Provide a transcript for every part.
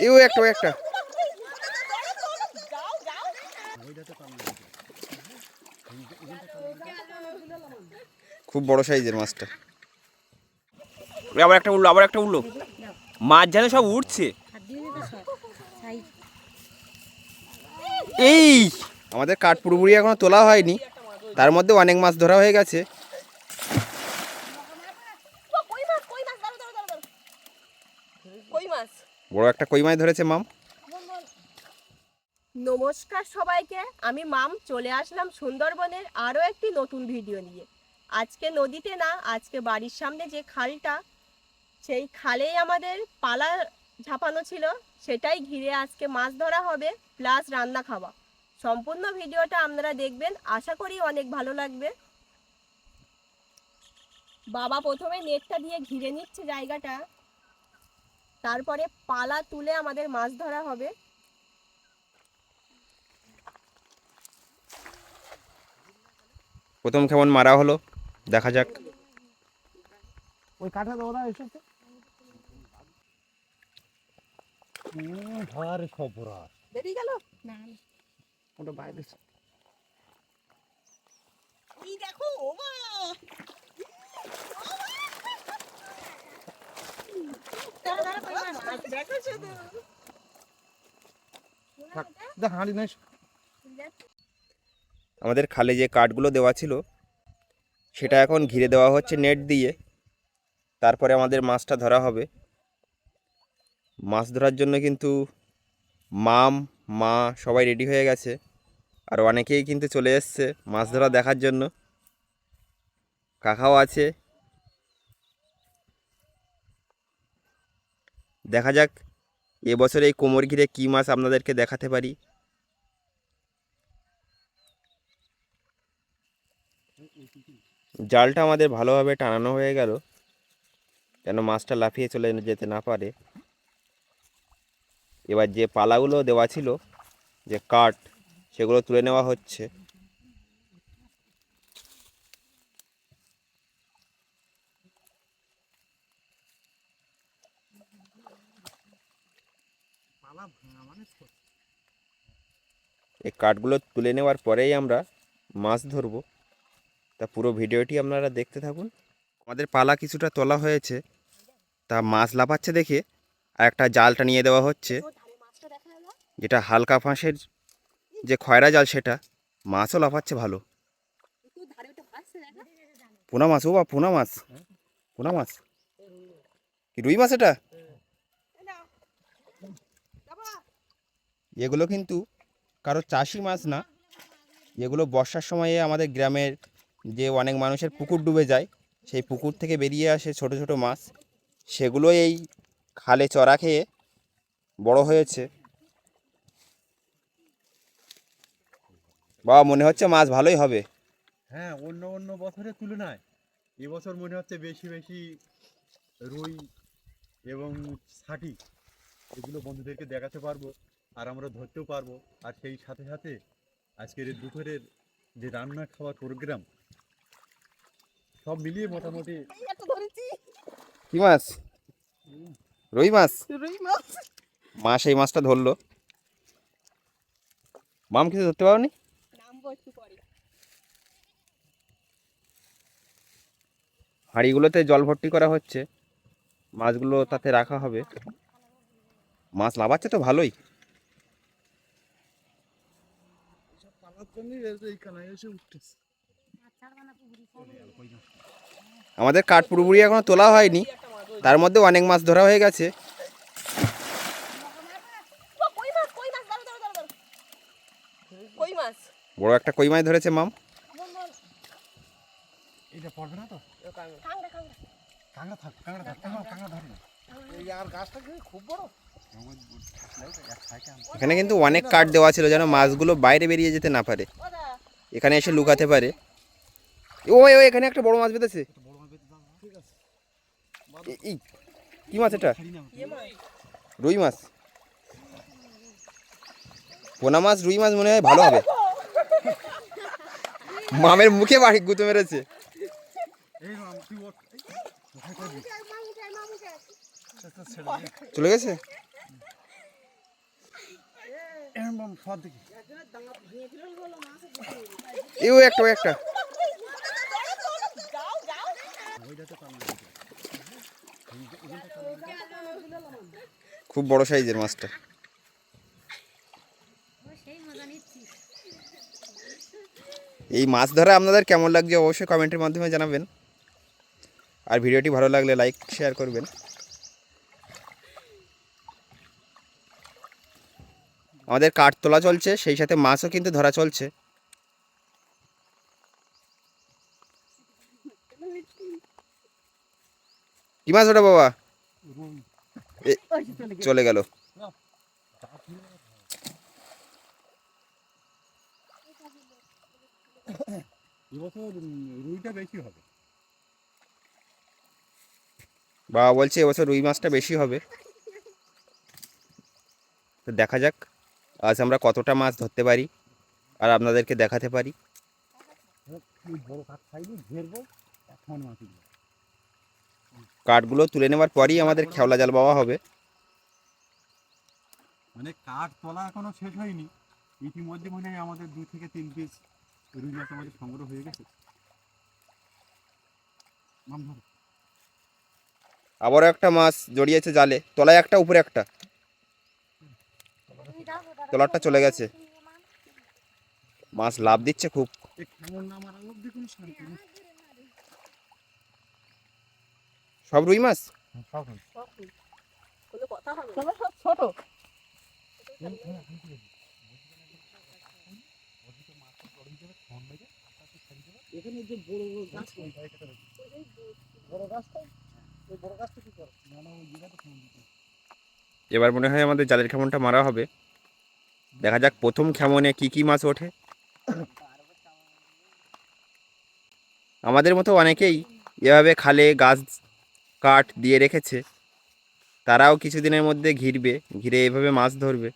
এও একটা একটা খুব বড় সাইজের মাছটা। আবার একটা উঠলো, আবার একটা উঠলো। মাছ যেন সব উঠছে। এই আমাদের কাঠ পুরোপুরি এখনো তোলা হয়নি, তার মধ্যে অনেক মাছ ধরা হয়ে গেছে। বড় একটা কই মাছ ধরেছে মাম। নমস্কার সবাইকে, আমি মাম চলে আসলাম সুন্দরবনের আরও একটি নতুন ভিডিও নিয়ে। আজকে নদীতে না, আজকে বাড়ির সামনে যে খালটা, সেই খালেই আমাদের পালা ঝাপানো ছিল, সেটাই ঘিরে আজকে মাছ ধরা হবে প্লাস রান্না খাওয়া। সম্পূর্ণ ভিডিওটা আপনারা দেখবেন, আশা করি অনেক ভালো লাগবে। বাবা প্রথমে নেটটা দিয়ে ঘিরে নিচ্ছে জায়গাটা, তারপরে পালা তুলে আমাদের মাছ ধরা হবে। প্রথম কেমন মারা হলো দেখা যাক। ওই কাঠা দাও এসেছে ধর সবরাস বেরিয়ে গেল না, ওটা বাইরে। এই দেখো ওমা, দেখো শুধু দেখ হাঁড়ি নাই। আমাদের খালে যে কাঠগুলো দেওয়া ছিল সেটা এখন ঘিরে দেওয়া হচ্ছে নেট দিয়ে, তারপরে আমাদের মাছটা ধরা হবে। মাছ ধরার জন্য কিন্তু মাম মা সবাই রেডি হয়ে গেছে, আর অনেকেই কিন্তু চলে এসছে মাছ ধরা দেখার জন্য। কাকাও আছে। দেখা যাক এবছর এই কোমর ঘিরে কী মাছ আপনাদেরকে দেখাতে পারি। জালটা আমাদের ভালোভাবে টানানো হয়ে গেল, যেন মাছটা লাফিয়ে চলে যেতে না পারে। এবার যে পালাগুলো দেওয়া ছিল, যে কাঠ, সেগুলো তুলে নেওয়া হচ্ছে। এই কাঠগুলো তুলে নেওয়ার পরেই আমরা মাছ ধরব। তা পুরো ভিডিওটি আপনারা দেখতে থাকুন। আমাদের পালা কিছুটা তোলা হয়েছে, তা মাছ লাফাচ্ছে দেখে আর একটা জালটা নিয়ে দেওয়া হচ্ছে, যেটা হালকা ফাঁসের যে খয়রা জাল, সেটা মাছও লাফাচ্ছে ভালো। পোনা মাছ, ও বা পোনা মাছ, পোনা মাছ কি রুই মাছ? এটা এগুলো কিন্তু কারো চাষি মাছ না, এগুলো বর্ষার সময়ে আমাদের গ্রামের যে অনেক মানুষের পুকুর ডুবে যায়, সেই পুকুর থেকে বেরিয়ে আসে ছোট ছোট মাছ, সেগুলো এই খালে চড়া খেয়ে বড় হয়েছে। বাবা, মনে হচ্ছে মাছ ভালোই হবে। হ্যাঁ, অন্য অন্য বছরের তুলনায় এবছর মনে হচ্ছে বেশি বেশি রুই এবং ছাটি এগুলো বন্ধুদেরকে দেখাতে পারবো, আর আমরা ধরতেও পারবো। আর সেই সাথে সাথে আজকের এই দুপুরের যে রান্না খাওয়ার প্রোগ্রাম, সব মিলিয়ে মোটামুটি। কি মাছ? রুই মাছ। মা সেই মাছটা ধরলো। মাম কিছু ধরতে পারোনি? হাঁড়িগুলোতে জল ভর্তি করা হচ্ছে, মাছগুলো তাতে রাখা হবে। মাছ লাফাচ্ছে তো ভালোই। আমাদের কাঠ পুরোপুরি এখনো তোলা হয়নি, তার মধ্যে অনেক মাছ ধরা হয়ে গেছে। বড় একটা কই মাছ ধরেছে মাম। এটা পড়বে না তো? কাঁকড়া থাক, কাঁকড়া থাক, কাঁকড়া ধর না। এই আর গাছটা কি খুব বড়? এখানে কিন্তু অনেক কাঠ দেওয়া ছিল যেন মাছগুলো বাইরে বেরিয়ে যেতে না পারে, এখানে এসে লুকাতে পারে। ওই ওই এখানে একটা বড় মাছ বেঁধেছে। কি মাছ এটা? রুই মাছ। পোনা মাছ রুই মাছ মনে হয় ভালো হবে। মামের মুখে বাড়ি গুঁতো মেরেছে। চলে গেছে? এও একটা, ওই একটা। খুব বড় সাইজের মাছটা। এই মাছ ধরা আপনাদের কেমন লাগছে অবশ্যই কমেন্টের মাধ্যমে জানাবেন। আর ভিডিওটি ভালো লাগলে লাইক শেয়ার করবেন। আমাদের কাঠ তোলা চলছে, সেই সাথে মাছও কিন্তু ধরা চলছে। কি মাছ ওটা বাবা? চলে গেল। এবছর রুইটা বেশি হবে। বাবা বলছে এবছর রুই মাছটা বেশি হবে। তো দেখা যাক আজ আমরা কতটা মাছ ধরতে পারি আর আপনাদেরকে দেখাতে পারি। বড় কাঠ খাইনি ঘেরবো এখন মাছ। কাঠগুলো তুলে নেওয়ার পরই আমাদের খেওলা জাল বাওয়া হবে। মানে কাঠ তোলা এখনো শেষ হয়নি, ইতিমধ্যে মনে হয় আমাদের 2 থেকে 3 পিস রুই মাছ আমাদের সংগ্রহ হয়ে গেছে। আবারও একটা মাছ জড়িয়েছে জালে, তলায় একটা উপরে একটা। তলারটা চলে গেছে। মাছ লাভ দিচ্ছে খুব। সব রুই মাছ? ছোট এখানে যে বড় বড় গাছ, বড় গাছটা, ওই বড় গাছটা কি করে? না না, ওই জায়গাটা ফোন দিতে। এবার মনে হয় আমাদের জালের খেমনটা মারা হবে। দেখা যাক প্রথম খেমনে কি কি মাছ ওঠে। আমাদের মতো অনেকেই এভাবে খালে গাছ কাঠ দিয়ে রেখেছে, তারাও কিছুদিনের মধ্যে ঘিরবে, ঘিরে এভাবে মাছ ধরবে।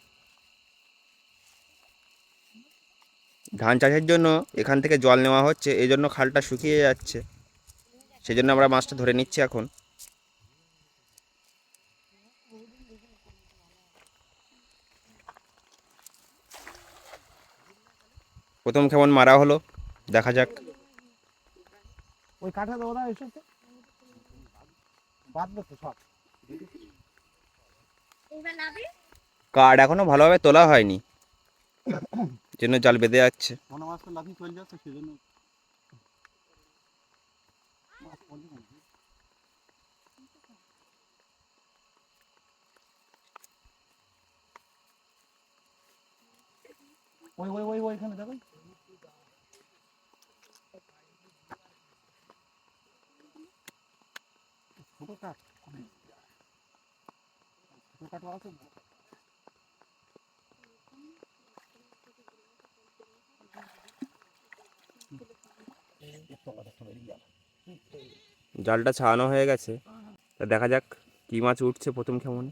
ধান চাষের জন্য এখান থেকে জল নেওয়া হচ্ছে, এই জন্য খালটা শুকিয়ে যাচ্ছে, সেজন্য আমরা মাছটা ধরে নিচ্ছি এখন। প্রথম কেমন মারা হলো, দেখা যাক। ওই কাঠা তো ওরা এসেছে বাদ তো সব। কাঠ এখনো ভালোভাবে তোলা হয়নি, জন্য জাল বেঁধে যাচ্ছে। কোনো মাছ তো লাফিয়ে চলে যাচ্ছে, সেজন্য মাছ পড়ে না। ওই ওই ওই ওইখানে দেখো, ছোট কাঠ, ছোট কাঠ আছে। জালটা ছাড়ানো হয়ে গেছে, তা দেখা যাক কি মাছ উঠছে প্রথম কেমন।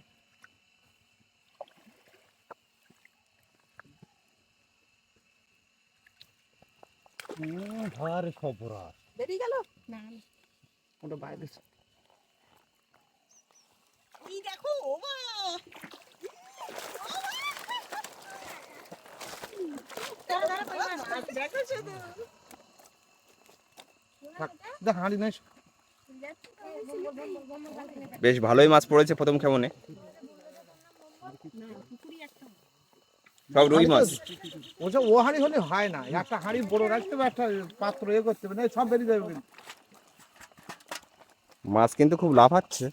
ভারে খবরাস বেরিয়ে গেল না, ওটা বাইরে। এই দেখো ও মা, দেখো শুধু দেখ হাঁড়ি নাই। বেশ ভালোই মাছ পড়েছে প্রথম কেমনে, সব রুই মাছ। ওসব ও হাঁড়ি হলে হয় না, একটা হাঁড়ি বড় রাখতে হবে, একটা পাত্র এ করতে হবে, না সব বেরিয়ে যাবে কিন্তু। মাছ কিন্তু খুব লাফাচ্ছে।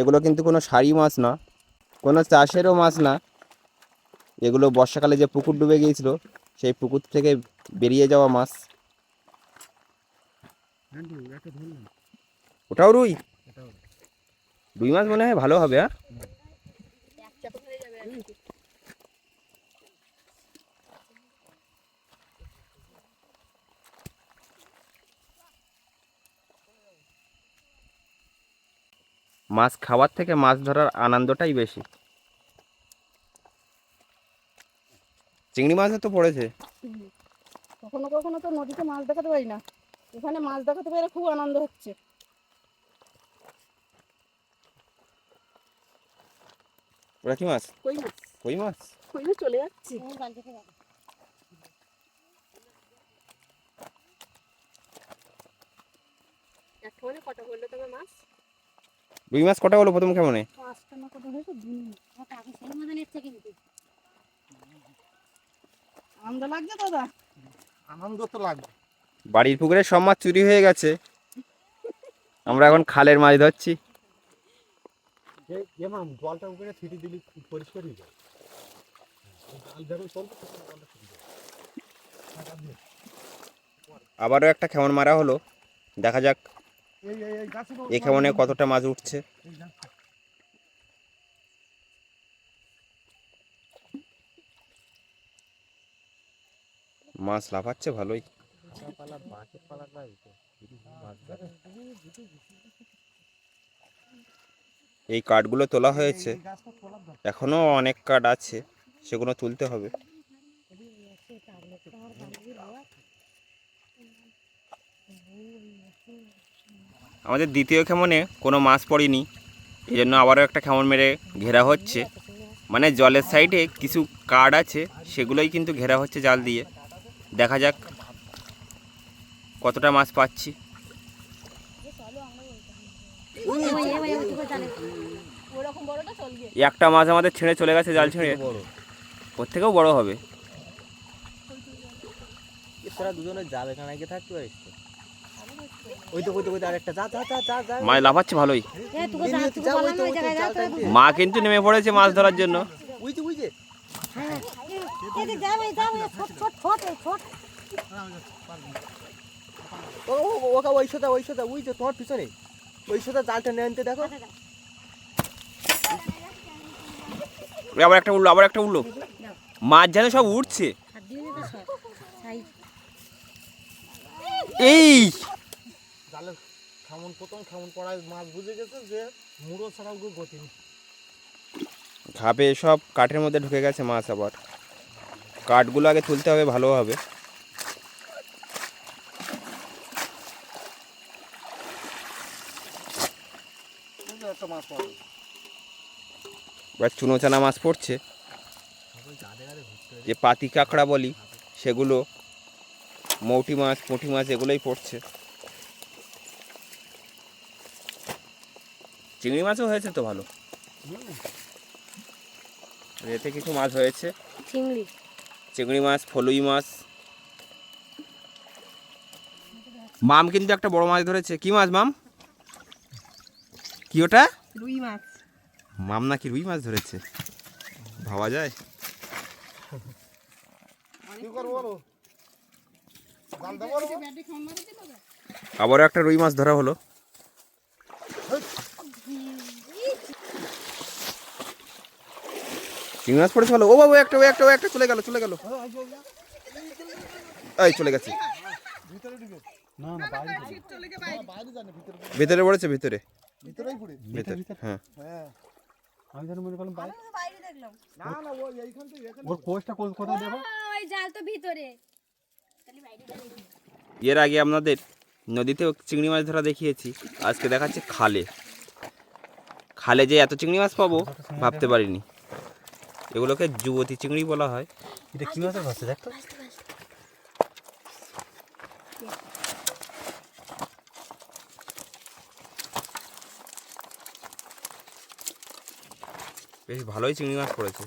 এগুলো কিন্তু কোনো সারি মাছ না, কোনো চাষেরও মাছ না। এগুলো বর্ষাকালে যে পুকুর ডুবে গিয়েছিল, সেই পুকুর থেকে বেরিয়ে যাওয়া মাছ। ওটাও রুই? রুই মাছ মনে হয় ভালো হবে। হ্যাঁ, মাছ খাওয়ার থেকে মাছ ধরার আনন্দটাই বেশি। চিংড়ি মাছও তো পড়েছে। কখনো কখনো তো নদীতে মাছ দেখাতে পারি না, এখানে মাছ দেখাতে পেরে খুব আনন্দ হচ্ছে। ওরা কি মাছ? কই মাছ, কই মাছ? কই মাছ চলে যাচ্ছে। একেবারে কটা বললো তোমার মাছ? রুই মাছ কটা হলো প্রথম কেমনে? পাঁচটা না কত হয়েছে, সেই মজা নিচ্ছে কিন্তু। আনন্দ লাগছে দাদা? আনন্দ তো লাগবে। বাড়ির পুকুরে সব মাছ চুরি হয়ে গেছে, আমরা এখন খালের মাছ ধরছি। মাম জলটা উপরে ছিটি দিলি খুব পরিষ্কার হয়ে যায়। জাল যখন চলবে তখন জলটা ছিটি যায়। আবারও একটা খেমন মারা হলো, দেখা যাক এই গাছে এই খেমনে কতটা মাছ উঠছে। মাছ লাফাচ্ছে ভালোই। এই কাঠগুলো তোলা হয়েছে, এখনো অনেক কাঠ আছে, সেগুলো তুলতে হবে। আমাদের দ্বিতীয় খেমনে কোনো মাছ পড়েনি, এই জন্য আবারও একটা খেমন মেরে ঘেরা হচ্ছে। মানে জলের সাইডে কিছু কাঠ আছে, সেগুলোই কিন্তু ঘেরা হচ্ছে জাল দিয়ে। দেখা যাক কতটা মাছ পাচ্ছি। ওরকম বড়টা চলবে। একটা মাছ আমাদের ছেড়ে চলে গেছে জাল ছেড়ে, ওর থেকেও বড় হবে। দুজনে যাবে কারণ আগে থাকতে পারিস তো। ওই তো আরেকটা যা যা যা যা যা মাছ লাফাচ্ছে ভালোই। মা কিন্তু নেমে পড়েছে মাছ ধরার জন্য। ওই যে ওকে ওই সোদা ওই যে তোমার পিছনে ওই সোদা জালটা নিয়ে আনতে দেখো। আবার একটা উঠলো মাছ যেন সব উঠছে। এই জালের প্রথম খামন পড়ায় মাছ বুঝে গেছে যে মুড়ো ছাড়াও গতি নেই। ঘাপে সব কাঠের মধ্যে ঢুকে গেছে মাছ। আবার কাঠগুলো আগে তুলতে হবে ভালোভাবে। একটা মাছ পাবো। এবার চুনোচানা মাছ পড়ছে, যে পাতি কাঁকড়া বলি সেগুলো, মৌটি মাছ পুঁটি মাছ এগুলোই পড়ছে। চিংড়ি মাছও হয়েছে তো ভালো, এতে কিছু মাছ হয়েছে। চিংড়ি মাছ, ফলুই মাছ। মাম কিন্তু একটা বড় মাছ ধরেছে। কি মাছ মাম? কি ওটা? রুই মাছ। মাম নাকি রুই মাছ ধরেছে, ভাবা যায়? কি করবো বলো? জাল দেবো বলো? আবারও একটা রুই মাছ ধরা হলো। চিংড়ি মাছ পড়েছে ভালো। ও বাবু একটা চলে গেল এই চলে গেছে। ভিতরে ঢুকে না না বাইরে জানে ভিতরে পড়েছে, ভিতরেই পড়ে ভিতরে। হ্যাঁ হ্যাঁ আমি জানি মনে করলাম বাইরে দেখলাম। না না ওই এইখান থেকে এখানে ওর কোষটা কোথায় দেখো ওই জাল তো ভিতরে। এর আগে আপনাদের নদীতেও চিংড়ি মাছ ধরা দেখিয়েছি, আজকে দেখাচ্ছে খালে। খালে যে এত চিংড়ি মাছ পাবো ভাবতে পারিনি। এগুলোকে যুবতী চিংড়ি বলা হয়। এটা কি মাছের ভাষা দেখতো? বেশ ভালোই চিংড়ি মাছ পড়েছে।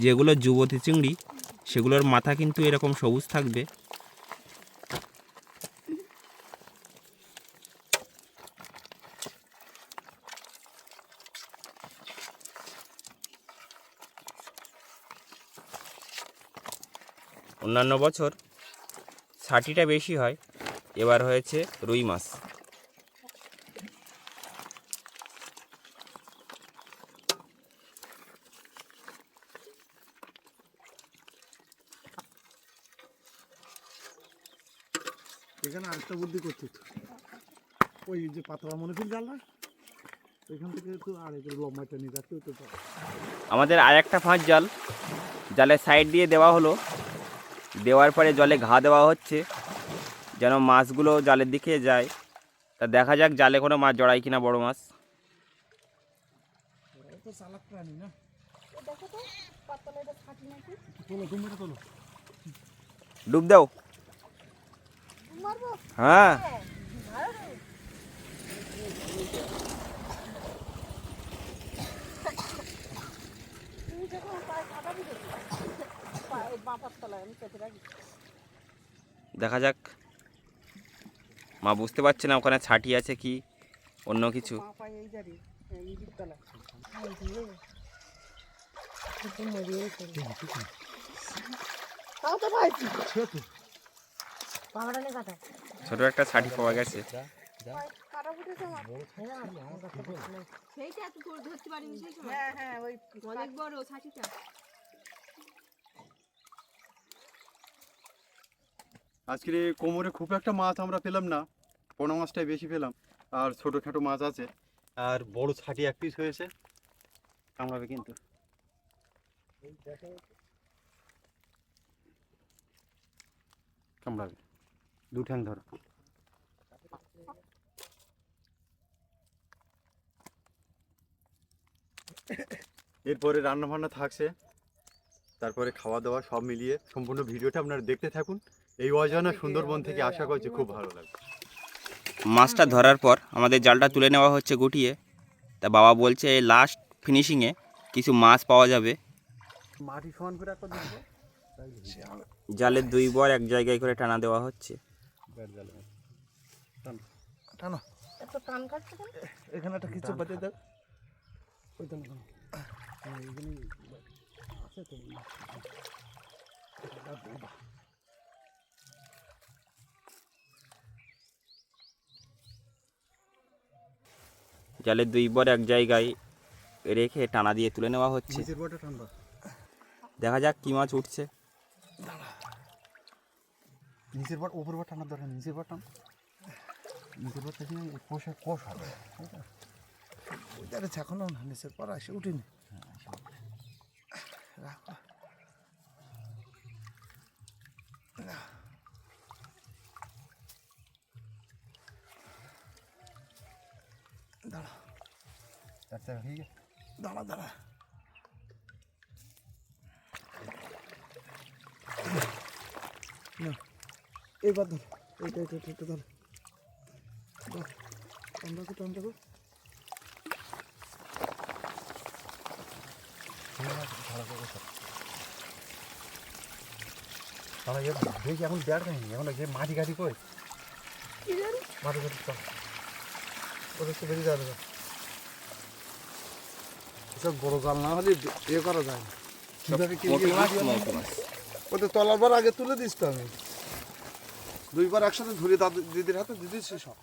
যেগুলো যুবতী চিংড়ি সেগুলোর মাথা কিন্তু এরকম সবুজ থাকবে। অন্যান্য বছর ছাটিটা বেশি হয়, এবার হয়েছে রুই মাছ। এখানে আরেকটা বুদ্ধি করছি। ওই যে পাতলা মনে ফিল জাল না ওইখান থেকে একটু আর একটু লম্বাটা নিয়ে যাচ্ছে তো আমাদের আর একটা ফাঁস জাল জালের সাইড দিয়ে দেওয়া হলো, দেওয়ার পরে জলে ঘা দেওয়া হচ্ছে যেন মাছগুলো জালের দিকে যায়। তা দেখা যাক জালে কোনো মাছ জড়ায় কিনা, বড় মাছ। তো চালাক প্রাণী না। দেখো তো পাতলা এটা ছাটি নাকি তোলো তুমি তোলো। ডুব দাও। মারবো হ্যাঁ, তুমি যখন পায়ে কাটা দিবে পায়ে বাপার তলায় আমি চেপে রাখি দেখা যাক। মা বুঝতে পারছে না ওখানে ছাটি আছে কি অন্য কিছু। পায়ে এই জারি এই দিক তলায় তাও তো পাইছি পাহাড়ালে কাটা ছোট একটা ছাটি পাওয়া গেছে। কাটা ফুটেছে আমার সেইটা তো ধরতে পারিনি সেই সময়। হ্যাঁ হ্যাঁ ওই অনেক বড় ছাটিটা। আজকে কোমরে খুব একটা মাছ আমরা পেলাম না, পোনা মাছটাই বেশি পেলাম, আর ছোটোখাটো মাছ আছে, আর বড় ছাটি এক পিস হয়েছে, কামড়াবে কিন্তু। কামড়াবে, দু ঠ্যাং ধরো। এরপরে রান্না বান্না থাকছে, তারপরে খাওয়া দাওয়া সব মিলিয়ে সম্পূর্ণ ভিডিওটা আপনারা দেখতে থাকুন। এই অজানা সুন্দরবন থেকে আশা করছি খুব ভালো লাগবে। মাছটা ধরার পর আমাদের জালটা তুলে নেওয়া হচ্ছে গুটিয়ে। তা বাবা বলছে এই লাস্ট ফিনিশিংয়ে কিছু মাছ পাওয়া যাবে। মাটি সমান করে একটা দেখবো, জালের দুই বর এক জায়গায় করে টানা দেওয়া হচ্ছে। টানো এত টান কাটছে কেন এখানে একটা কিছু বাজে দেখ ওই টানো টানো এইখানে আছে তো জালের দুই বর এক জায়গায় রেখে টানা দিয়ে তুলে নেওয়া হচ্ছে। নিচের বটা ঠান্ডা, দেখা যাক কি মাছ উঠছে। নিচের বট উপর বট ঠান্ডা দরকার, নিচের বট টান, নিচের বট থেকে কোষ কোষ হবে। ওইটারে এখনো না নিচের পর আসে উঠিনি রাখো দাঁড়া আচ্ছা ঠিক আছে, দাঁড়া দাঁড়া না এইবার ধর এইটা এটা এটা ধর টান রাখো টান রাখো তাহলে দেখি এখন বেড় খাইনি, এখন যে মাটি ঘাটি কই মাটি ঘাটি চল ওদের তো বেরিয়ে যাবে এসব বড় জাল না হলে ইয়ে করা যায় না কীভাবে কি ওদের তলার বার আগে তুলে দিস তো আমি দুইবার একসাথে ধরে দাদু দিদির হাতে দিদি সব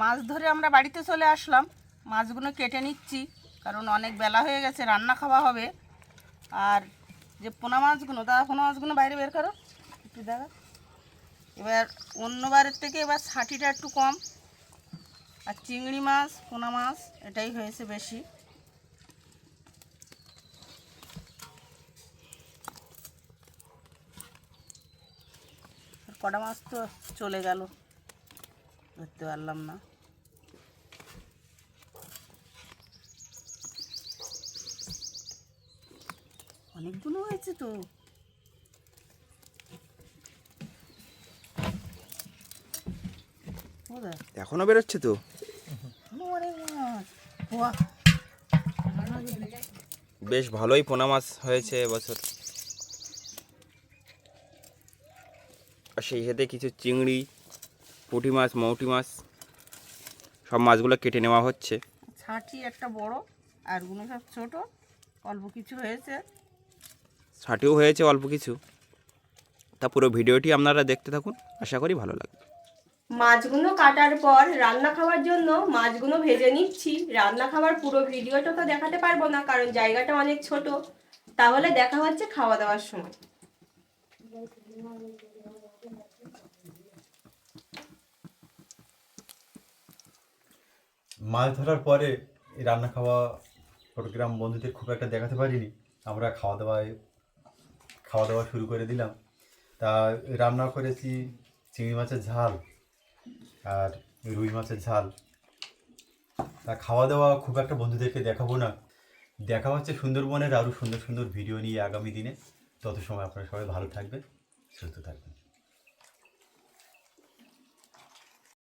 মাছ ধরে আমরা বাড়িতে চলে আসলাম। মাছগুলো কেটে নিচ্ছি কারণ অনেক বেলা হয়ে গেছে, রান্না খাওয়া হবে। আর যে পোনা মাছগুলো, দাদা পোনা মাছগুলো বাইরে বের করো একটু দাদা। এবার অন্যবারের থেকে এবার ছাটিটা একটু কম, আর চিংড়ি মাছ পোনা মাছ এটাই হয়েছে বেশি। কটা মাছ তো চলে গেল, ধরতে পারলাম না। অনেকগুলো হয়েছে তো। এখনো বেরোচ্ছে তো। অনেক মাছ। বাহ, বেশ ভালোই পোনা মাছ হয়েছে এবছর। আর সেই সাথে কিছু চিংড়ি, পুঁটি মাছ, মৌটি মাছ, সব মাছগুলো কেটে নেওয়া হচ্ছে। ছাঁচি একটা বড়, আর গুলো সব ছোট, অল্প কিছু হয়েছে। ছাটিও হয়েছে অল্প কিছু। তা পুরো ভিডিওটি আপনারা দেখতে থাকুন, আশা করি ভালো লাগবে। মাছগুলো কাটার পর রান্না খাওয়ার জন্য মাছগুলো ভেজে নিচ্ছি। রান্না খাওয়ার পুরো ভিডিওটা তো দেখাতে পারবো না কারণ জায়গাটা অনেক ছোট। তাহলে দেখা হচ্ছে খাওয়া দাওয়ার সময়। মাছ ধরার পরে এই রান্না খাওয়া চট্টগ্রাম বন্ধুদের খুব একটা দেখাতে পারিনি। আমরা খাওয়া দাওয়া শুরু করে দিলাম। তা রান্না করেছি চিংড়ি মাছের ঝাল আর রুই মাছের ঝাল। তা খাওয়া দাওয়া খুব একটা বন্ধুদেরকে দেখাবো না, দেখা হচ্ছে সুন্দরবনের আরও সুন্দর সুন্দর ভিডিও নিয়ে আগামী দিনে। তত সময় আপনারা সবাই ভালো থাকবেন, সুস্থ থাকবেন।